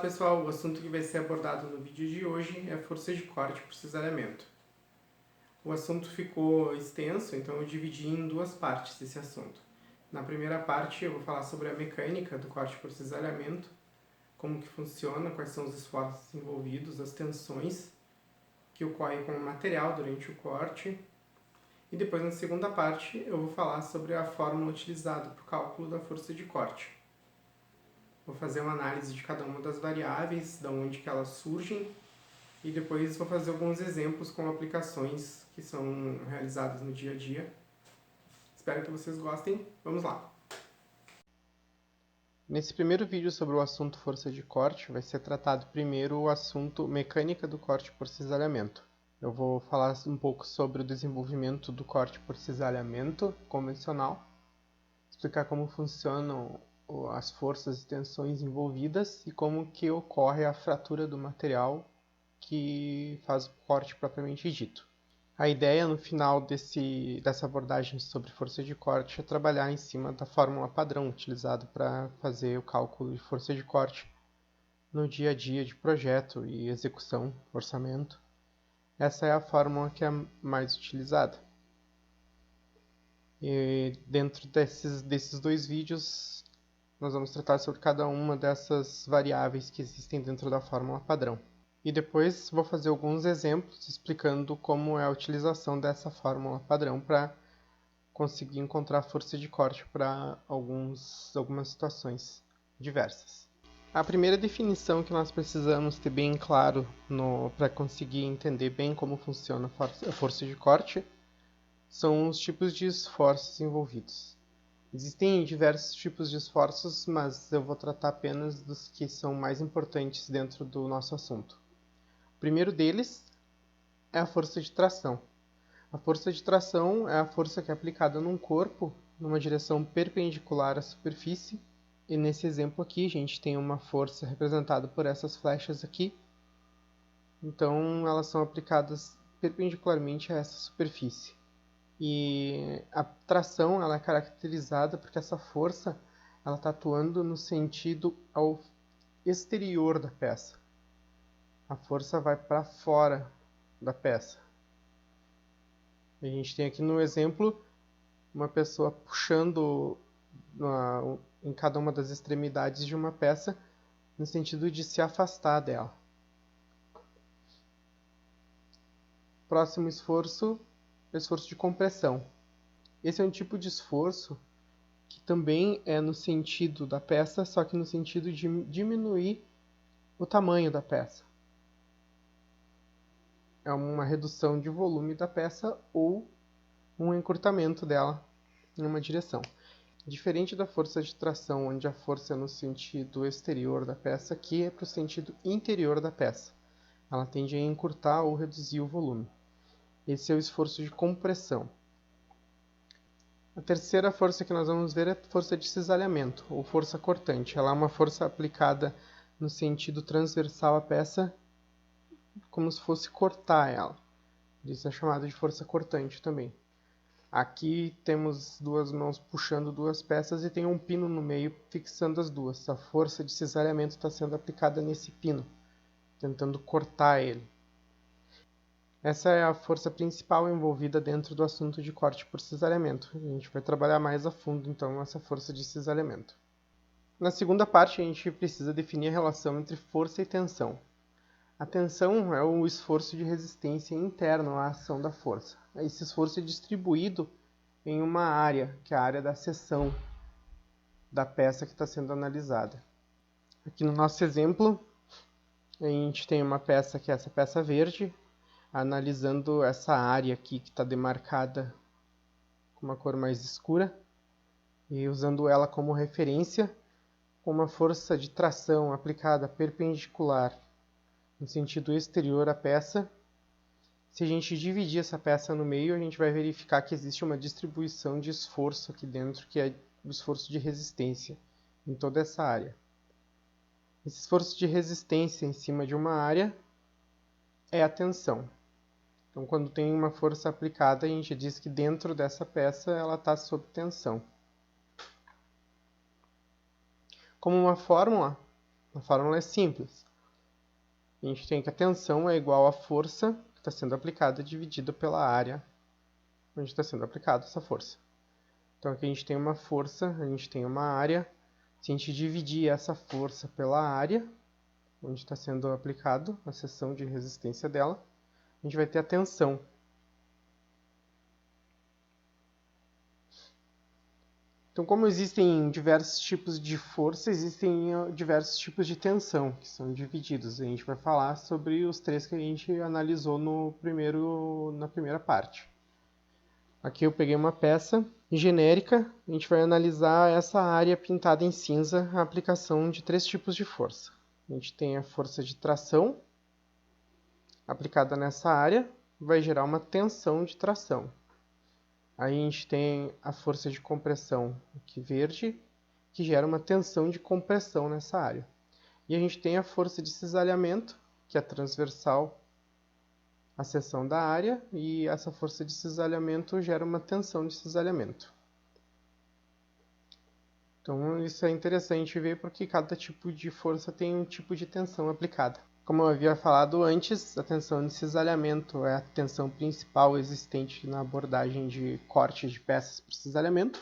pessoal, o assunto que vai ser abordado no vídeo de hoje é força de corte por cisalhamento. O assunto ficou extenso, então eu dividi em duas partes esse assunto. Na primeira parte eu vou falar sobre a mecânica do corte por cisalhamento, como que funciona, quais são os esforços envolvidos, as tensões que ocorrem com o material durante o corte. E depois, na segunda parte, eu vou falar sobre a fórmula utilizada para o cálculo da força de corte. Vou fazer uma análise de cada uma das variáveis, de onde que elas surgem, e depois vou fazer alguns exemplos com aplicações que são realizadas no dia a dia. Espero que vocês gostem. Vamos lá! Nesse primeiro vídeo sobre o assunto força de corte, vai ser tratado primeiro o assunto mecânica do corte por cisalhamento. Eu vou falar um pouco sobre o desenvolvimento do corte por cisalhamento convencional, explicar como funcionam as forças e tensões envolvidas e como que ocorre a fratura do material que faz o corte propriamente dito. A ideia no final dessa abordagem sobre força de corte é trabalhar em cima da fórmula padrão utilizada para fazer o cálculo de força de corte no dia a dia de projeto e execução, orçamento. Essa é a fórmula que é mais utilizada. E dentro desses dois vídeos, nós vamos tratar sobre cada uma dessas variáveis que existem dentro da fórmula padrão. E depois vou fazer alguns exemplos explicando como é a utilização dessa fórmula padrão para conseguir encontrar força de corte para algumas situações diversas. A primeira definição que nós precisamos ter bem claro para conseguir entender bem como funciona a força de corte são os tipos de esforços envolvidos. Existem diversos tipos de esforços, mas eu vou tratar apenas dos que são mais importantes dentro do nosso assunto. O primeiro deles é a força de tração. A força de tração é a força que é aplicada num corpo numa direção perpendicular à superfície. E nesse exemplo aqui, a gente tem uma força representada por essas flechas aqui. Então, elas são aplicadas perpendicularmente a essa superfície. E a tração ela é caracterizada porque essa força está atuando no sentido ao exterior da peça. A força vai para fora da peça. A gente tem aqui no exemplo uma pessoa puxando em cada uma das extremidades de uma peça no sentido de se afastar dela. Próximo esforço, esforço de compressão. Esse é um tipo de esforço que também é no sentido da peça, só que no sentido de diminuir o tamanho da peça. É uma redução de volume da peça ou um encurtamento dela em uma direção. Diferente da força de tração, onde a força é no sentido exterior da peça, aqui é para o sentido interior da peça. Ela tende a encurtar ou reduzir o volume. Esse é o esforço de compressão. A terceira força que nós vamos ver é a força de cisalhamento, ou força cortante. Ela é uma força aplicada no sentido transversal à peça, como se fosse cortar ela. Isso é chamado de força cortante também. Aqui temos duas mãos puxando duas peças e tem um pino no meio fixando as duas. A força de cisalhamento está sendo aplicada nesse pino, tentando cortar ele. Essa é a força principal envolvida dentro do assunto de corte por cisalhamento. A gente vai trabalhar mais a fundo, então, essa força de cisalhamento. Na segunda parte, a gente precisa definir a relação entre força e tensão. A tensão é o esforço de resistência interno à ação da força. Esse esforço é distribuído em uma área, que é a área da seção da peça que está sendo analisada. Aqui no nosso exemplo, a gente tem uma peça que é essa peça verde, analisando essa área aqui que está demarcada com uma cor mais escura e usando ela como referência, com uma força de tração aplicada perpendicular no sentido exterior à peça. Se a gente dividir essa peça no meio, a gente vai verificar que existe uma distribuição de esforço aqui dentro, que é o esforço de resistência em toda essa área. Esse esforço de resistência em cima de uma área é a tensão. Então, quando tem uma força aplicada, a gente diz que dentro dessa peça ela está sob tensão. Como uma fórmula, A fórmula é simples. A gente tem que a tensão é igual à força que está sendo aplicada dividida pela área onde está sendo aplicada essa força. Então aqui a gente tem uma força, a gente tem uma área. Se a gente dividir essa força pela área onde está sendo aplicado a seção de resistência dela, a gente vai ter a tensão. Então, como existem diversos tipos de força, existem diversos tipos de tensão, que são divididos. A gente vai falar sobre os três que a gente analisou na primeira parte. Aqui eu peguei uma peça genérica, a gente vai analisar essa área pintada em cinza, a aplicação de três tipos de força. A gente tem a força de tração, aplicada nessa área, vai gerar uma tensão de tração. Aí a gente tem a força de compressão aqui verde, que gera uma tensão de compressão nessa área. E a gente tem a força de cisalhamento, que é transversal à seção da área, e essa força de cisalhamento gera uma tensão de cisalhamento. Então isso é interessante ver porque cada tipo de força tem um tipo de tensão aplicada. Como eu havia falado antes, a tensão de cisalhamento é a tensão principal existente na abordagem de corte de peças por cisalhamento.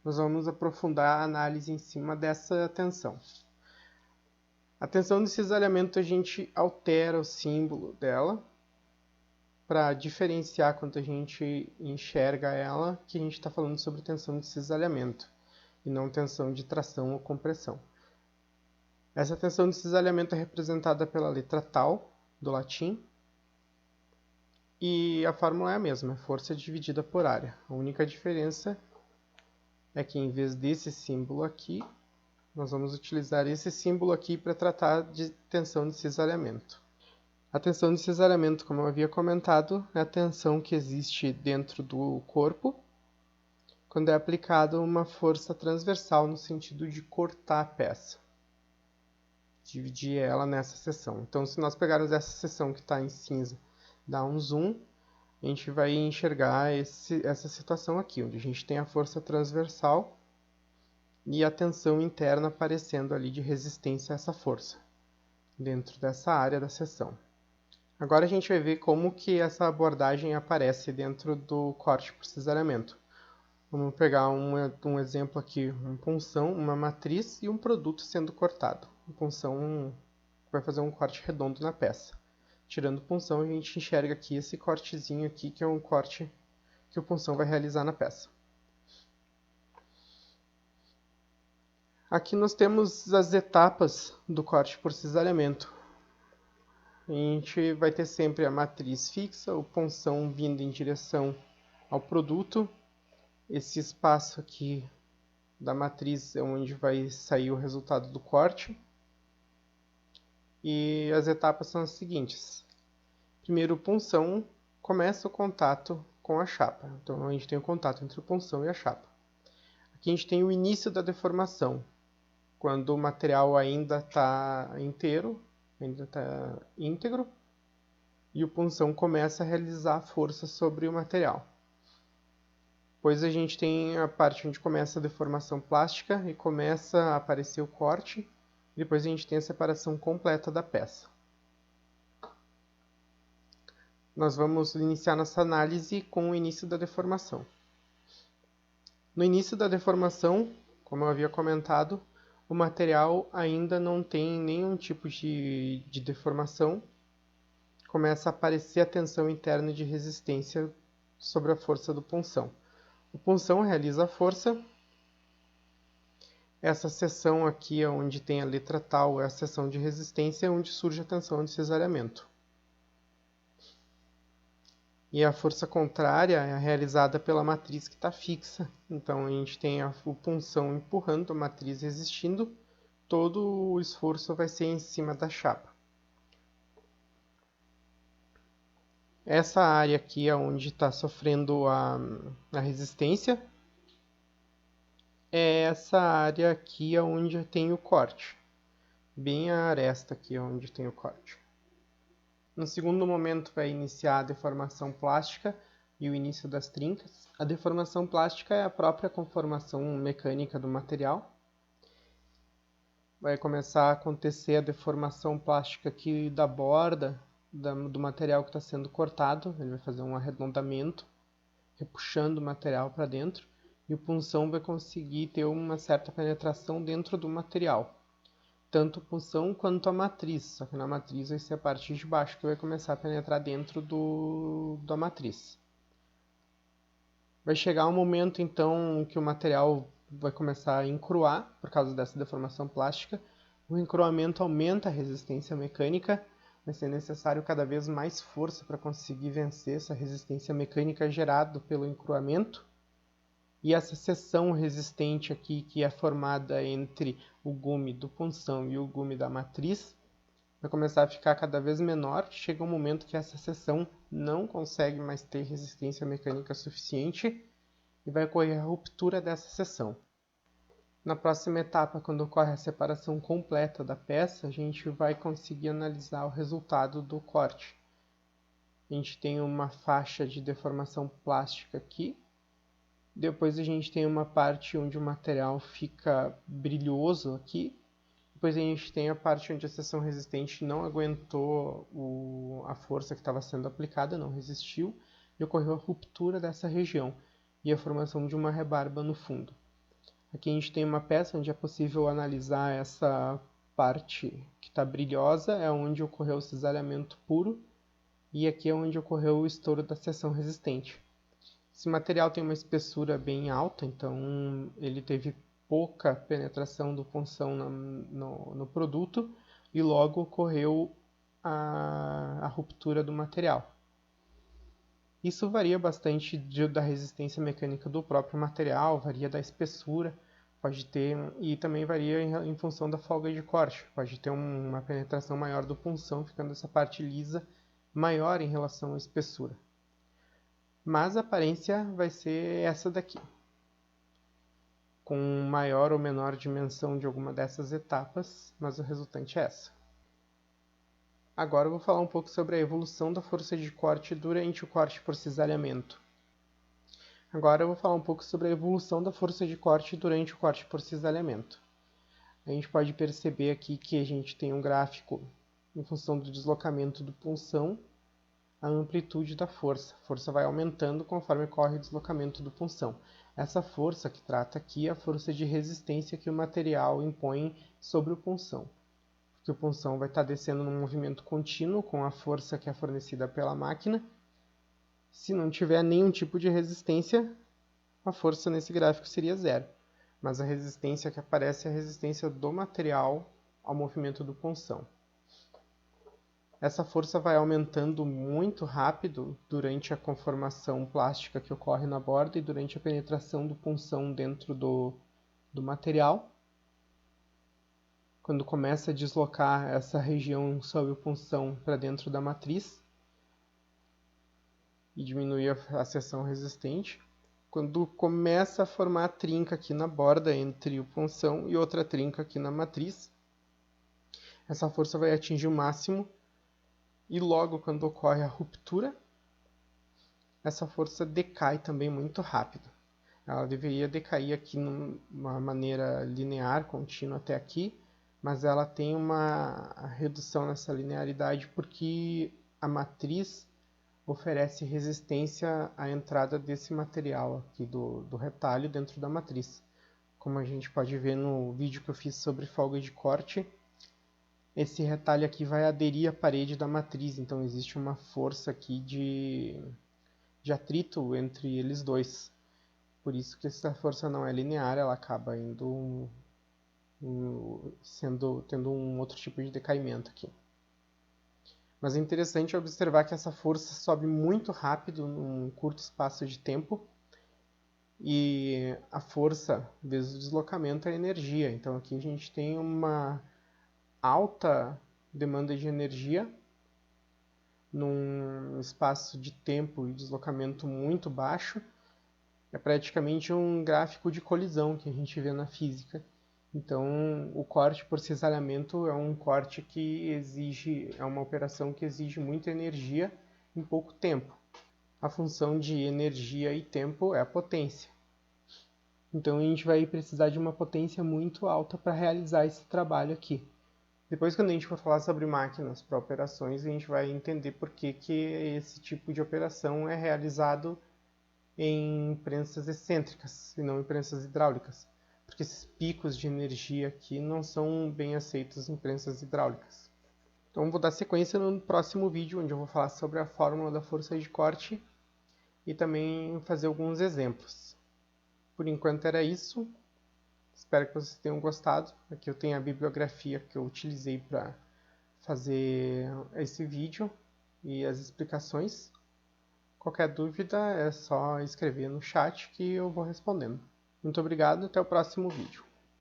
Nós vamos aprofundar a análise em cima dessa tensão. A tensão de cisalhamento a gente altera o símbolo dela para diferenciar quando a gente enxerga ela que a gente está falando sobre tensão de cisalhamento e não tensão de tração ou compressão. Essa tensão de cisalhamento é representada pela letra tal, do latim, e a fórmula é a mesma, força dividida por área. A única diferença é que em vez desse símbolo aqui, nós vamos utilizar esse símbolo aqui para tratar de tensão de cisalhamento. A tensão de cisalhamento, como eu havia comentado, é a tensão que existe dentro do corpo quando é aplicada uma força transversal no sentido de cortar a peça. Dividir ela nessa seção. Então, se nós pegarmos essa seção que está em cinza, dar um zoom, a gente vai enxergar essa situação aqui, onde a gente tem a força transversal e a tensão interna aparecendo ali de resistência a essa força, dentro dessa área da seção. Agora a gente vai ver como que essa abordagem aparece dentro do corte por cisalhamento. Vamos pegar um exemplo aqui, um punção, uma matriz e um produto sendo cortado. A punção vai fazer um corte redondo na peça. Tirando punção, a gente enxerga aqui esse cortezinho aqui, que é um corte que o punção vai realizar na peça. Aqui nós temos as etapas do corte por cisalhamento. A gente vai ter sempre a matriz fixa, o punção vindo em direção ao produto. Esse espaço aqui da matriz é onde vai sair o resultado do corte. E as etapas são as seguintes. Primeiro, o punção começa o contato com a chapa. Então, a gente tem o contato entre o punção e a chapa. Aqui a gente tem o início da deformação, quando o material ainda está inteiro, ainda está íntegro, e o punção começa a realizar força sobre o material. Depois a gente tem a parte onde começa a deformação plástica e começa a aparecer o corte. E depois a gente tem a separação completa da peça. Nós vamos iniciar nossa análise com o início da deformação. No início da deformação, como eu havia comentado, o material ainda não tem nenhum tipo de deformação. Começa a aparecer a tensão interna de resistência sobre a força do punção. O punção realiza a força. Essa seção aqui, onde tem a letra tal, é a seção de resistência, onde surge a tensão de cisalhamento. E a força contrária é realizada pela matriz que está fixa. Então a gente tem o punção empurrando a matriz resistindo. Todo o esforço vai ser em cima da chapa. Essa área aqui é onde está sofrendo a resistência. É essa área aqui onde tem o corte. Bem a aresta aqui onde tem o corte. No segundo momento vai iniciar a deformação plástica e o início das trincas. A deformação plástica é a própria conformação mecânica do material. vai começar a acontecer a deformação plástica aqui da borda do material que está sendo cortado. Ele vai fazer um arredondamento, repuxando o material para dentro, e o punção vai conseguir ter uma certa penetração dentro do material. Tanto punção quanto a matriz, só que na matriz vai ser a parte de baixo que vai começar a penetrar dentro da matriz. Vai chegar um momento então que o material vai começar a encruar por causa dessa deformação plástica. O encruamento aumenta a resistência mecânica, vai ser necessário cada vez mais força para conseguir vencer essa resistência mecânica gerada pelo encruamento. E essa seção resistente aqui, que é formada entre o gume do punção e o gume da matriz, vai começar a ficar cada vez menor. Chega um momento que essa seção não consegue mais ter resistência mecânica suficiente e vai ocorrer a ruptura dessa seção. Na próxima etapa, quando ocorre a separação completa da peça, a gente vai conseguir analisar o resultado do corte. A gente tem uma faixa de deformação plástica aqui. Depois a gente tem uma parte onde o material fica brilhoso aqui. Depois a gente tem a parte onde a seção resistente não aguentou a força que estava sendo aplicada, não resistiu, e ocorreu a ruptura dessa região e a formação de uma rebarba no fundo. Aqui a gente tem uma peça onde é possível analisar essa parte que está brilhosa, é onde ocorreu o cisalhamento puro, e aqui é onde ocorreu o estouro da seção resistente. Esse material tem uma espessura bem alta, então ele teve pouca penetração do punção no produto e logo ocorreu a ruptura do material. Isso varia bastante da resistência mecânica do próprio material, varia da espessura, pode ter, e também varia em função da folga de corte. Pode ter uma penetração maior do punção, ficando essa parte lisa maior em relação à espessura. Mas a aparência vai ser essa daqui, com maior ou menor dimensão de alguma dessas etapas, mas o resultante é essa. Agora eu vou falar um pouco sobre a evolução da força de corte durante o corte por cisalhamento. Agora eu vou falar um pouco sobre a evolução da força de corte durante o corte por cisalhamento. A gente pode perceber aqui que a gente tem um gráfico em função do deslocamento do punção, a amplitude da força. A força vai aumentando conforme ocorre o deslocamento do punção. Essa força que trata aqui é a força de resistência que o material impõe sobre o punção. Porque o punção vai estar descendo num movimento contínuo com a força que é fornecida pela máquina. Se não tiver nenhum tipo de resistência, a força nesse gráfico seria zero. Mas a resistência que aparece é a resistência do material ao movimento do punção. Essa força vai aumentando muito rápido durante a conformação plástica que ocorre na borda e durante a penetração do punção dentro do material. Quando começa a deslocar essa região sob o punção para dentro da matriz e diminuir a seção resistente. Quando começa a formar a trinca aqui na borda entre o punção e outra trinca aqui na matriz, essa força vai atingir o máximo. E logo quando ocorre a ruptura, essa força decai também muito rápido. Ela deveria decair aqui numa maneira linear, contínua até aqui, mas ela tem uma redução nessa linearidade porque a matriz oferece resistência à entrada desse material aqui do retalho dentro da matriz. Como a gente pode ver no vídeo que eu fiz sobre folga de corte, esse retalho aqui vai aderir à parede da matriz, então existe uma força aqui de atrito entre eles dois. Por isso que essa força não é linear, ela acaba tendo um outro tipo de decaimento aqui. Mas é interessante observar que essa força sobe muito rápido num curto espaço de tempo e a força vezes o deslocamento é energia. Então aqui a gente tem uma alta demanda de energia num espaço de tempo e deslocamento muito baixo. É praticamente um gráfico de colisão que a gente vê na física. Então, o corte por cisalhamento é um corte é uma operação que exige muita energia em pouco tempo. A função de energia e tempo é a potência. Então a gente vai precisar de uma potência muito alta para realizar esse trabalho aqui. Depois, quando a gente for falar sobre máquinas para operações, a gente vai entender por que esse tipo de operação é realizado em prensas excêntricas e não em prensas hidráulicas, porque esses picos de energia aqui não são bem aceitos em prensas hidráulicas. Então vou dar sequência no próximo vídeo, onde eu vou falar sobre a fórmula da força de corte e também fazer alguns exemplos. Por enquanto era isso. Espero que vocês tenham gostado. Aqui eu tenho a bibliografia que eu utilizei para fazer esse vídeo e as explicações. Qualquer dúvida é só escrever no chat que eu vou respondendo. Muito obrigado e até o próximo vídeo.